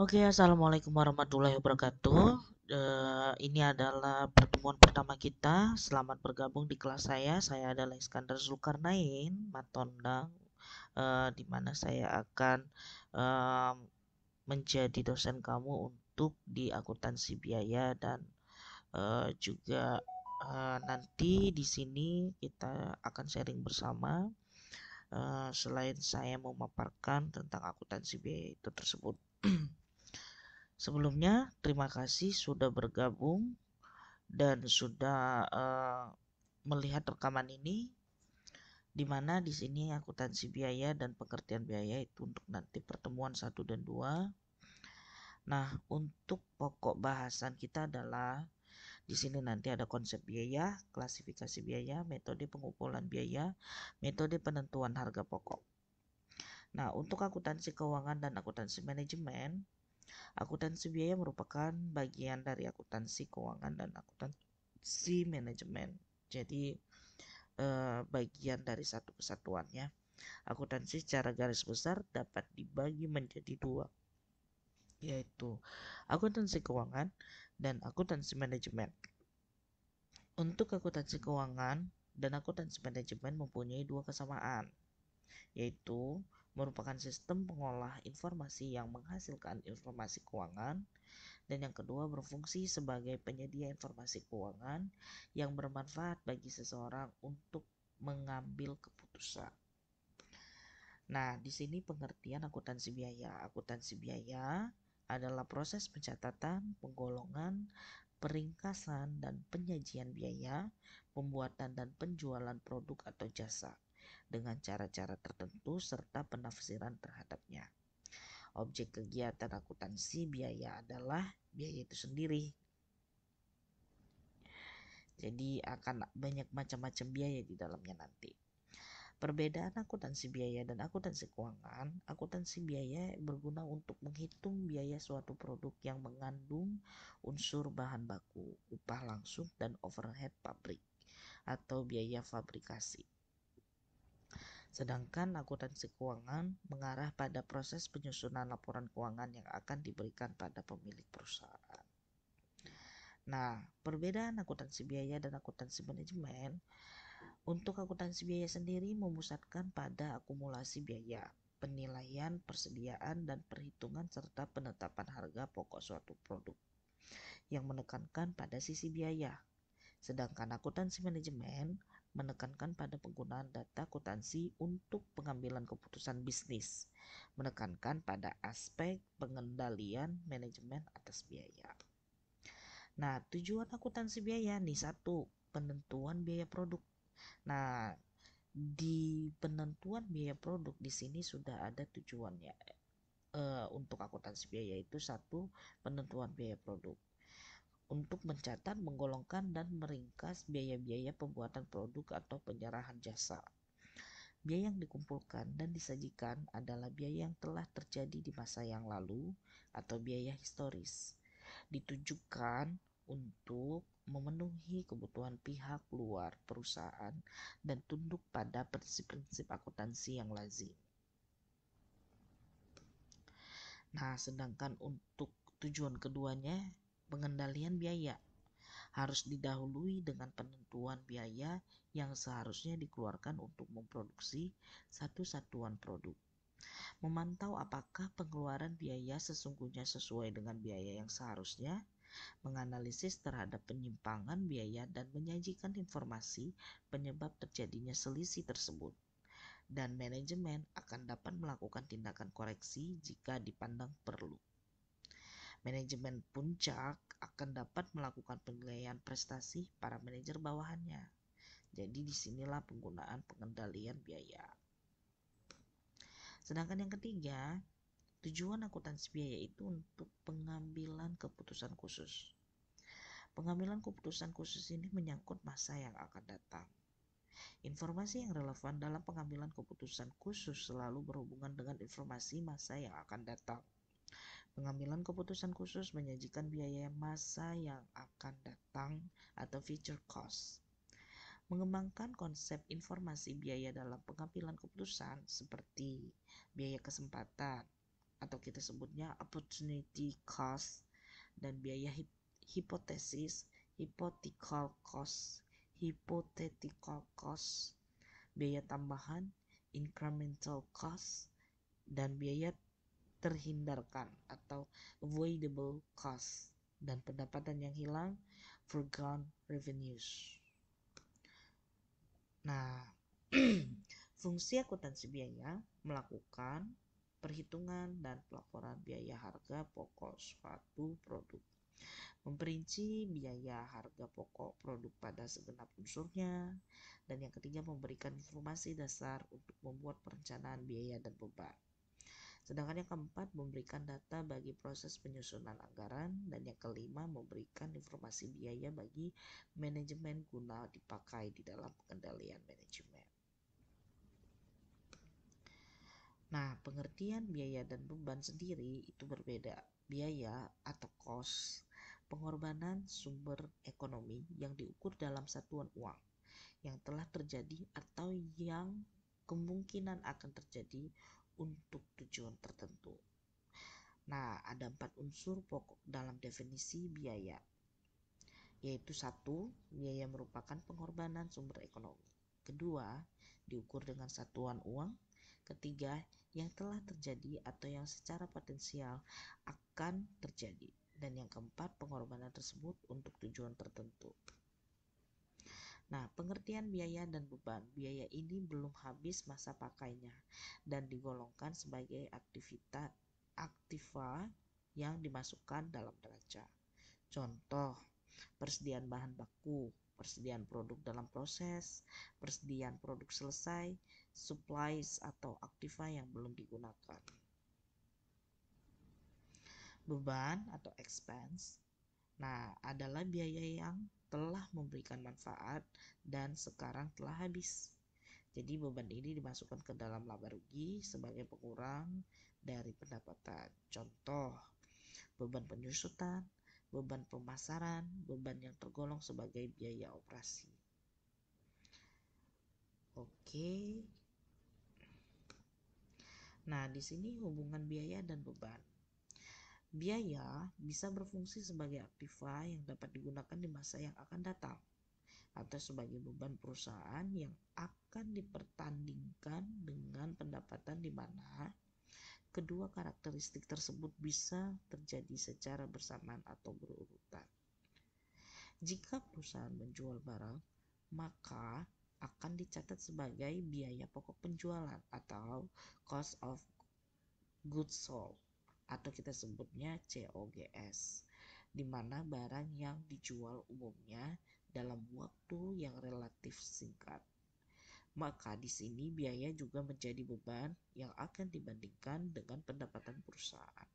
Oke, assalamualaikum warahmatullahi wabarakatuh. Ini adalah pertemuan pertama kita. Selamat bergabung di kelas saya. Saya adalah Iskandar Zulkarnain Matondang, di mana saya akan eh, menjadi dosen kamu untuk di akuntansi biaya dan juga nanti di sini kita akan sharing bersama. Selain saya memaparkan tentang akuntansi biaya itu tersebut. Sebelumnya, terima kasih sudah bergabung dan sudah melihat rekaman ini, di mana di sini akuntansi biaya dan pengertian biaya itu untuk nanti pertemuan 1 dan 2. Nah, untuk pokok bahasan kita adalah di sini nanti ada konsep biaya, klasifikasi biaya, metode pengumpulan biaya, metode penentuan harga pokok. Nah, untuk akuntansi keuangan dan akuntansi manajemen, akuntansi biaya merupakan bagian dari akuntansi keuangan dan akuntansi manajemen. Jadi bagian dari satu kesatuannya. Akuntansi secara garis besar dapat dibagi menjadi dua, yaitu akuntansi keuangan dan akuntansi manajemen. Untuk akuntansi keuangan dan akuntansi manajemen mempunyai dua kesamaan, yaitu merupakan sistem pengolah informasi yang menghasilkan informasi keuangan, dan yang kedua berfungsi sebagai penyedia informasi keuangan yang bermanfaat bagi seseorang untuk mengambil keputusan. Nah, di sini pengertian akuntansi biaya. Akuntansi biaya adalah proses pencatatan, penggolongan, peringkasan, dan penyajian biaya, pembuatan dan penjualan produk atau jasa dengan cara-cara tertentu serta penafsiran terhadapnya. Objek kegiatan akuntansi biaya adalah biaya itu sendiri. Jadi akan banyak macam-macam biaya di dalamnya nanti. Perbedaan akuntansi biaya dan akuntansi keuangan. Akuntansi biaya berguna untuk menghitung biaya suatu produk yang mengandung unsur bahan baku, upah langsung, dan overhead pabrik atau biaya fabrikasi. Sedangkan akuntansi keuangan mengarah pada proses penyusunan laporan keuangan yang akan diberikan pada pemilik perusahaan. Nah, perbedaan akuntansi biaya dan akuntansi manajemen. Untuk akuntansi biaya sendiri memusatkan pada akumulasi biaya, penilaian, persediaan, dan perhitungan serta penetapan harga pokok suatu produk yang menekankan pada sisi biaya. Sedangkan akuntansi manajemen menekankan pada penggunaan data akuntansi untuk pengambilan keputusan bisnis, menekankan pada aspek pengendalian manajemen atas biaya. Nah, tujuan akuntansi biaya nih, satu, penentuan biaya produk. Nah, di penentuan biaya produk di sini sudah ada tujuannya. Untuk akuntansi biaya itu satu, penentuan biaya produk. Untuk mencatat, menggolongkan, dan meringkas biaya-biaya pembuatan produk atau penyerahan jasa. Biaya yang dikumpulkan dan disajikan adalah biaya yang telah terjadi di masa yang lalu atau biaya historis. Ditujukan untuk memenuhi kebutuhan pihak luar perusahaan dan tunduk pada prinsip-prinsip akuntansi yang lazim. Nah, sedangkan untuk tujuan keduanya, pengendalian biaya harus didahului dengan penentuan biaya yang seharusnya dikeluarkan untuk memproduksi satu satuan produk. Memantau apakah pengeluaran biaya sesungguhnya sesuai dengan biaya yang seharusnya, menganalisis terhadap penyimpangan biaya dan menyajikan informasi penyebab terjadinya selisih tersebut. Dan manajemen akan dapat melakukan tindakan koreksi jika dipandang perlu. Manajemen puncak akan dapat melakukan penilaian prestasi para manajer bawahannya. Jadi disinilah penggunaan pengendalian biaya. Sedangkan yang ketiga, tujuan akuntansi biaya itu untuk pengambilan keputusan khusus. Pengambilan keputusan khusus ini menyangkut masa yang akan datang. Informasi yang relevan dalam pengambilan keputusan khusus selalu berhubungan dengan informasi masa yang akan datang. Pengambilan keputusan khusus menyajikan biaya masa yang akan datang atau future cost. Mengembangkan konsep informasi biaya dalam pengambilan keputusan seperti biaya kesempatan atau kita sebutnya opportunity cost, dan biaya hipotesis, hypothetical cost, biaya tambahan, incremental cost, dan biaya terhindarkan atau avoidable cost, dan pendapatan yang hilang, foregone revenues. Nah, fungsi akuntansi biaya melakukan perhitungan dan pelaporan biaya harga pokok suatu produk, memperinci biaya harga pokok produk pada segenap unsurnya, dan yang ketiga memberikan informasi dasar untuk membuat perencanaan biaya dan beban. Sedangkan yang keempat memberikan data bagi proses penyusunan anggaran, dan yang kelima memberikan informasi biaya bagi manajemen guna dipakai di dalam pengendalian manajemen. Nah, pengertian biaya dan beban sendiri itu berbeda. Biaya atau cost, pengorbanan sumber ekonomi yang diukur dalam satuan uang yang telah terjadi atau yang kemungkinan akan terjadi untuk tujuan tertentu. Nah, ada 4 unsur pokok dalam definisi biaya, yaitu 1. Biaya merupakan pengorbanan sumber ekonomi. Kedua, diukur dengan satuan uang. Ketiga, yang telah terjadi atau yang secara potensial akan terjadi. Dan yang keempat, pengorbanan tersebut untuk tujuan tertentu. Nah, pengertian biaya dan beban. Biaya ini belum habis masa pakainya dan digolongkan sebagai aktiva yang dimasukkan dalam neraca. Contoh, persediaan bahan baku, persediaan produk dalam proses, persediaan produk selesai, supplies atau aktiva yang belum digunakan. Beban atau expense, nah, adalah biaya yang telah memberikan manfaat dan sekarang telah habis. Jadi beban ini dimasukkan ke dalam laba rugi sebagai pengurang dari pendapatan. Contoh, beban penyusutan, beban pemasaran, beban yang tergolong sebagai biaya operasi. Oke. Nah, di sini hubungan biaya dan beban. Biaya bisa berfungsi sebagai aktiva yang dapat digunakan di masa yang akan datang, atau sebagai beban perusahaan yang akan dipertandingkan dengan pendapatan, di mana kedua karakteristik tersebut bisa terjadi secara bersamaan atau berurutan. Jika perusahaan menjual barang, maka akan dicatat sebagai biaya pokok penjualan atau cost of goods sold, atau kita sebutnya COGS, di mana barang yang dijual umumnya dalam waktu yang relatif singkat. Maka di sini biaya juga menjadi beban yang akan dibandingkan dengan pendapatan perusahaan.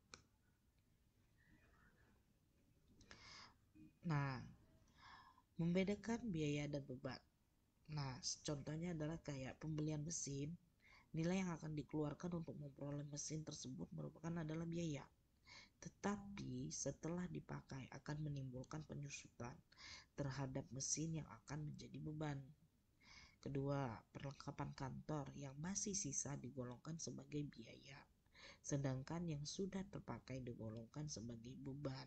Nah, membedakan biaya dan beban. Nah, contohnya adalah kayak pembelian mesin. Nilai yang akan dikeluarkan untuk memperoleh mesin tersebut adalah biaya. Tetapi setelah dipakai akan menimbulkan penyusutan terhadap mesin yang akan menjadi beban. Kedua, perlengkapan kantor yang masih sisa digolongkan sebagai biaya, sedangkan yang sudah terpakai digolongkan sebagai beban.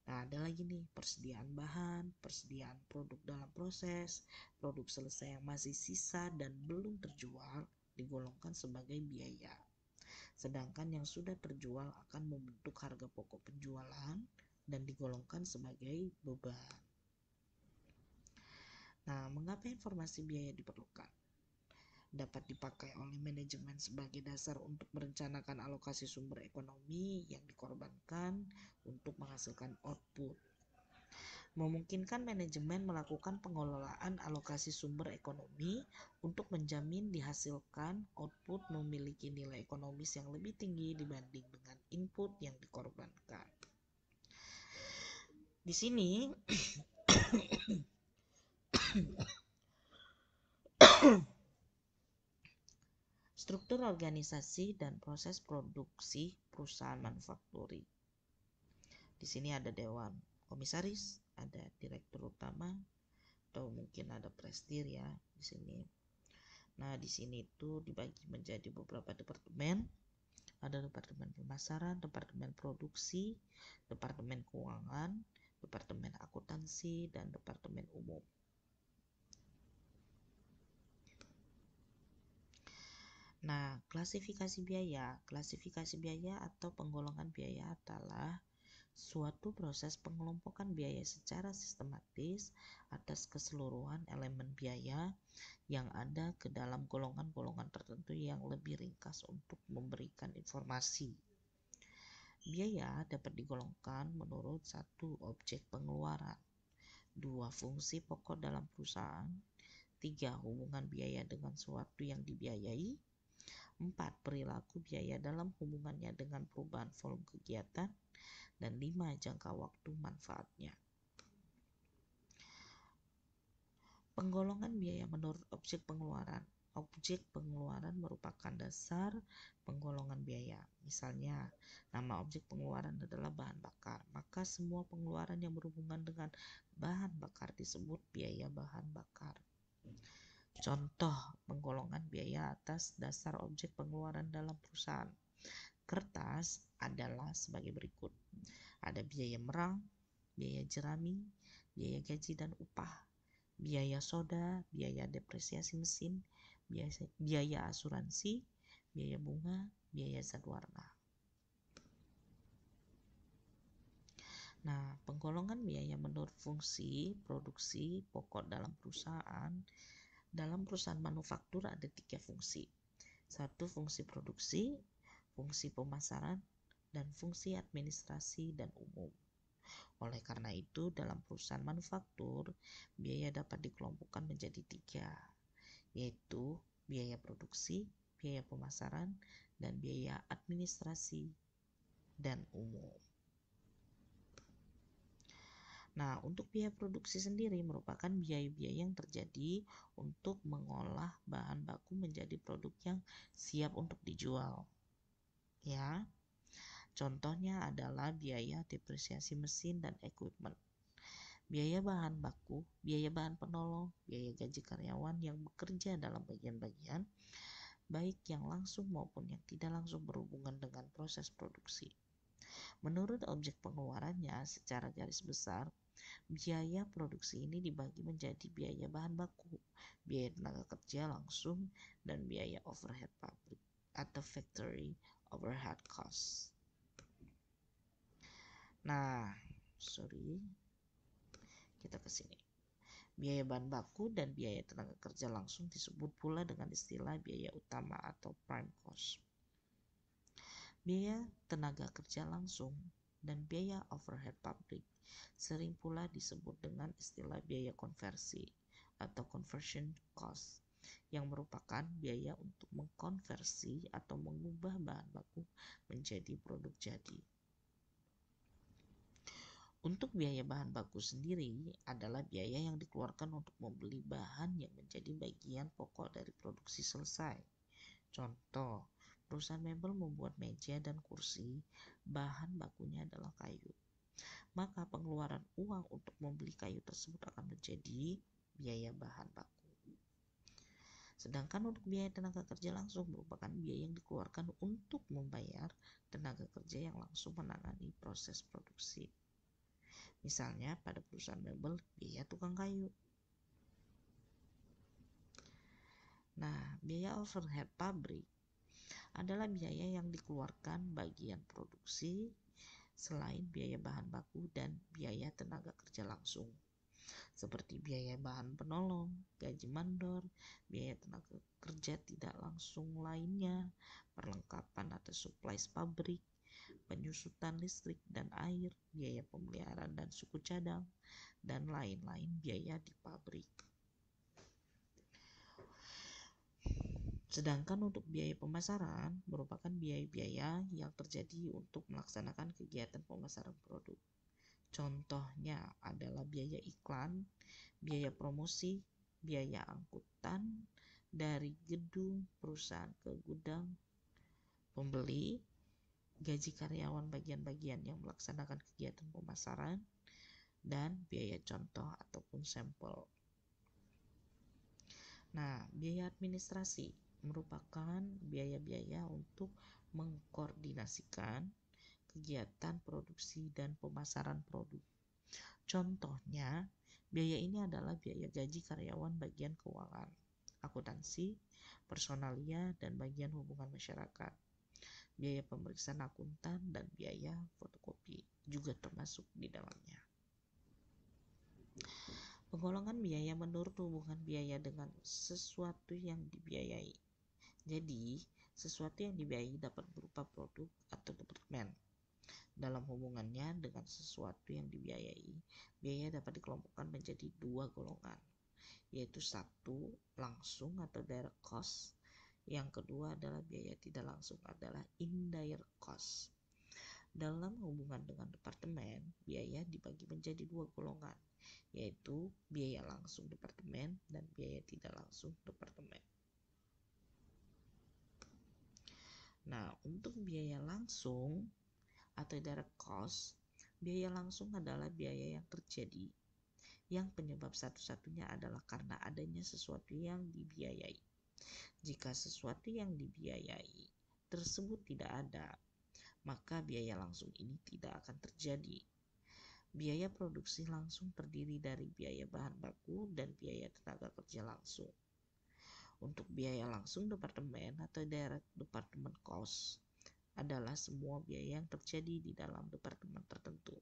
Nah, ada lagi nih, persediaan bahan, persediaan produk dalam proses, produk selesai yang masih sisa dan belum terjual digolongkan sebagai biaya. Sedangkan yang sudah terjual akan membentuk harga pokok penjualan dan digolongkan sebagai beban. Nah, mengapa informasi biaya diperlukan? Dapat dipakai oleh manajemen sebagai dasar untuk merencanakan alokasi sumber ekonomi yang dikorbankan untuk menghasilkan output. Memungkinkan manajemen melakukan pengelolaan alokasi sumber ekonomi untuk menjamin dihasilkan output memiliki nilai ekonomis yang lebih tinggi dibanding dengan input yang dikorbankan. Di sini struktur organisasi dan proses produksi perusahaan manufaktur. Di sini ada dewan komisaris, ada direktur utama, atau mungkin ada presidir ya di sini. Nah, di sini itu dibagi menjadi beberapa departemen ada departemen pemasaran, departemen produksi, departemen keuangan, departemen akuntansi, dan departemen umum. Nah, klasifikasi biaya. Klasifikasi biaya atau penggolongan biaya adalah suatu proses pengelompokan biaya secara sistematis atas keseluruhan elemen biaya yang ada ke dalam golongan-golongan tertentu yang lebih ringkas untuk memberikan informasi. Biaya dapat digolongkan menurut satu objek pengeluaran, dua fungsi pokok dalam perusahaan, tiga hubungan biaya dengan sesuatu yang dibiayai, 4. Perilaku biaya dalam hubungannya dengan perubahan volume kegiatan, dan 5. Jangka waktu manfaatnya. Penggolongan biaya menurut objek pengeluaran. Objek pengeluaran merupakan dasar penggolongan biaya. Misalnya, nama objek pengeluaran adalah bahan bakar, maka semua pengeluaran yang berhubungan dengan bahan bakar disebut biaya bahan bakar. Contoh penggolongan biaya atas dasar objek pengeluaran dalam perusahaan. Kertas adalah sebagai berikut. Ada biaya merang, biaya jerami, biaya gaji dan upah, biaya soda, biaya depresiasi mesin, biaya asuransi, biaya bunga, biaya zat warna. Nah, penggolongan biaya menurut fungsi produksi pokok dalam perusahaan. Dalam perusahaan manufaktur ada 3 fungsi. 1. Fungsi produksi, fungsi pemasaran, dan fungsi administrasi dan umum. Oleh karena itu, dalam perusahaan manufaktur, biaya dapat dikelompokkan menjadi 3, yaitu biaya produksi, biaya pemasaran, dan biaya administrasi dan umum. Nah, untuk biaya produksi sendiri merupakan biaya-biaya yang terjadi untuk mengolah bahan baku menjadi produk yang siap untuk dijual. Ya, contohnya adalah biaya depresiasi mesin dan equipment, biaya bahan baku, biaya bahan penolong, biaya gaji karyawan yang bekerja dalam bagian-bagian, baik yang langsung maupun yang tidak langsung berhubungan dengan proses produksi. Menurut objek pengeluarannya, secara garis besar, biaya produksi ini dibagi menjadi biaya bahan baku, biaya tenaga kerja langsung, dan biaya overhead pabrik atau factory overhead cost. Nah, kita ke sini. Biaya bahan baku dan biaya tenaga kerja langsung disebut pula dengan istilah biaya utama atau prime cost. Biaya tenaga kerja langsung dan biaya overhead pabrik sering pula disebut dengan istilah biaya konversi atau conversion cost, yang merupakan biaya untuk mengkonversi atau mengubah bahan baku menjadi produk jadi. Untuk biaya bahan baku sendiri adalah biaya yang dikeluarkan untuk membeli bahan yang menjadi bagian pokok dari produksi selesai. Contoh, perusahaan mebel membuat meja dan kursi, bahan bakunya adalah kayu. Maka pengeluaran uang untuk membeli kayu tersebut akan menjadi biaya bahan baku. Sedangkan untuk biaya tenaga kerja langsung merupakan biaya yang dikeluarkan untuk membayar tenaga kerja yang langsung menangani proses produksi. Misalnya pada perusahaan mebel, biaya tukang kayu. Nah, biaya overhead pabrik adalah biaya yang dikeluarkan bagian produksi selain biaya bahan baku dan biaya tenaga kerja langsung, seperti biaya bahan penolong, gaji mandor, biaya tenaga kerja tidak langsung lainnya, perlengkapan atau supplies pabrik, penyusutan listrik dan air, biaya pemeliharaan dan suku cadang, dan lain-lain biaya di pabrik. Sedangkan untuk biaya pemasaran merupakan biaya-biaya yang terjadi untuk melaksanakan kegiatan pemasaran produk. Contohnya adalah biaya iklan, biaya promosi, biaya angkutan dari gedung perusahaan ke gudang pembeli, gaji karyawan bagian-bagian yang melaksanakan kegiatan pemasaran, dan biaya contoh ataupun sampel. Nah, biaya administrasi merupakan biaya-biaya untuk mengkoordinasi mengoordinasikan kegiatan produksi dan pemasaran produk. Contohnya, biaya ini adalah biaya gaji karyawan bagian keuangan, akuntansi, personalia, dan bagian hubungan masyarakat. Biaya pemeriksaan akuntan dan biaya fotokopi juga termasuk di dalamnya. Penggolongan biaya menurut hubungan biaya dengan sesuatu yang dibiayai. Jadi, sesuatu yang dibiayai dapat berupa produk atau departemen. Dalam hubungannya dengan sesuatu yang dibiayai, biaya dapat dikelompokkan menjadi dua golongan, yaitu satu, langsung atau direct cost. Yang kedua adalah biaya tidak langsung adalah indirect cost. Dalam hubungan dengan departemen, biaya dibagi menjadi dua golongan, yaitu biaya langsung departemen dan biaya tidak langsung departemen. Nah, untuk biaya langsung atau direct cost, biaya langsung adalah biaya yang terjadi yang penyebab satu-satunya adalah karena adanya sesuatu yang dibiayai. Jika sesuatu yang dibiayai tersebut tidak ada, maka biaya langsung ini tidak akan terjadi. Biaya produksi langsung terdiri dari biaya bahan baku dan biaya tenaga kerja langsung. Untuk biaya langsung departemen atau direct department cost adalah semua biaya yang terjadi di dalam departemen tertentu.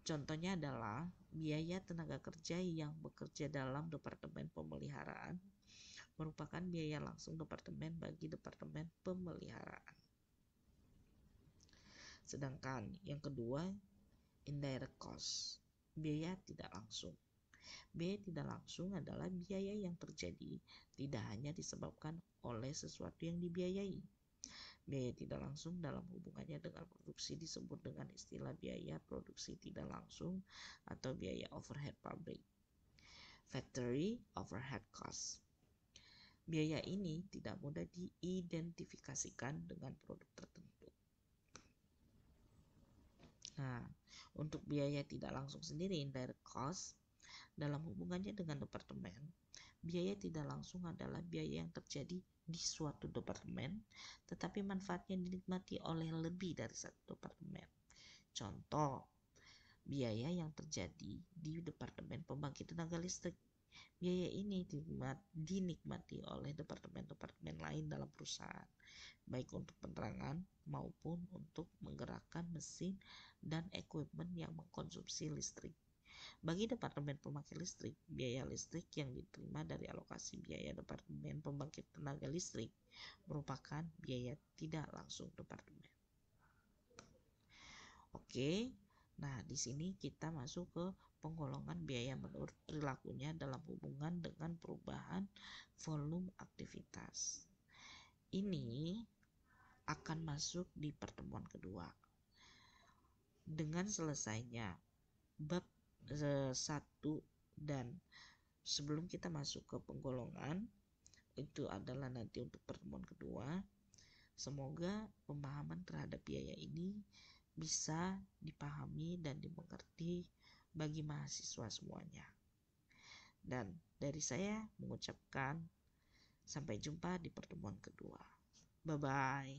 Contohnya adalah biaya tenaga kerja yang bekerja dalam departemen pemeliharaan merupakan biaya langsung departemen bagi departemen pemeliharaan. Sedangkan yang kedua, indirect cost, biaya tidak langsung. Biaya tidak langsung adalah biaya yang terjadi tidak hanya disebabkan oleh sesuatu yang dibiayai. Biaya tidak langsung dalam hubungannya dengan produksi disebut dengan istilah biaya produksi tidak langsung atau biaya overhead pabrik, factory overhead cost. Biaya ini tidak mudah diidentifikasikan dengan produk tertentu. Nah, untuk biaya tidak langsung sendiri, indirect cost, dalam hubungannya dengan departemen, biaya tidak langsung adalah biaya yang terjadi di suatu departemen, tetapi manfaatnya dinikmati oleh lebih dari satu departemen. Contoh, biaya yang terjadi di departemen pembangkit tenaga listrik. Biaya ini dinikmati oleh departemen-departemen lain dalam perusahaan, baik untuk penerangan maupun untuk menggerakkan mesin dan equipment yang mengkonsumsi listrik. Bagi departemen pembangkit listrik, biaya listrik yang diterima dari alokasi biaya departemen pembangkit tenaga listrik merupakan biaya tidak langsung departemen. Oke, nah di sini kita masuk ke penggolongan biaya menurut perilakunya dalam hubungan dengan perubahan volume aktivitas. Ini akan masuk di pertemuan kedua. Dengan selesainya bab 1 dan sebelum kita masuk ke penggolongan, itu adalah nanti untuk pertemuan kedua. Semoga pemahaman terhadap biaya ini bisa dipahami dan dimengerti bagi mahasiswa semuanya. Dan dari saya mengucapkan sampai jumpa di pertemuan kedua. Bye-bye.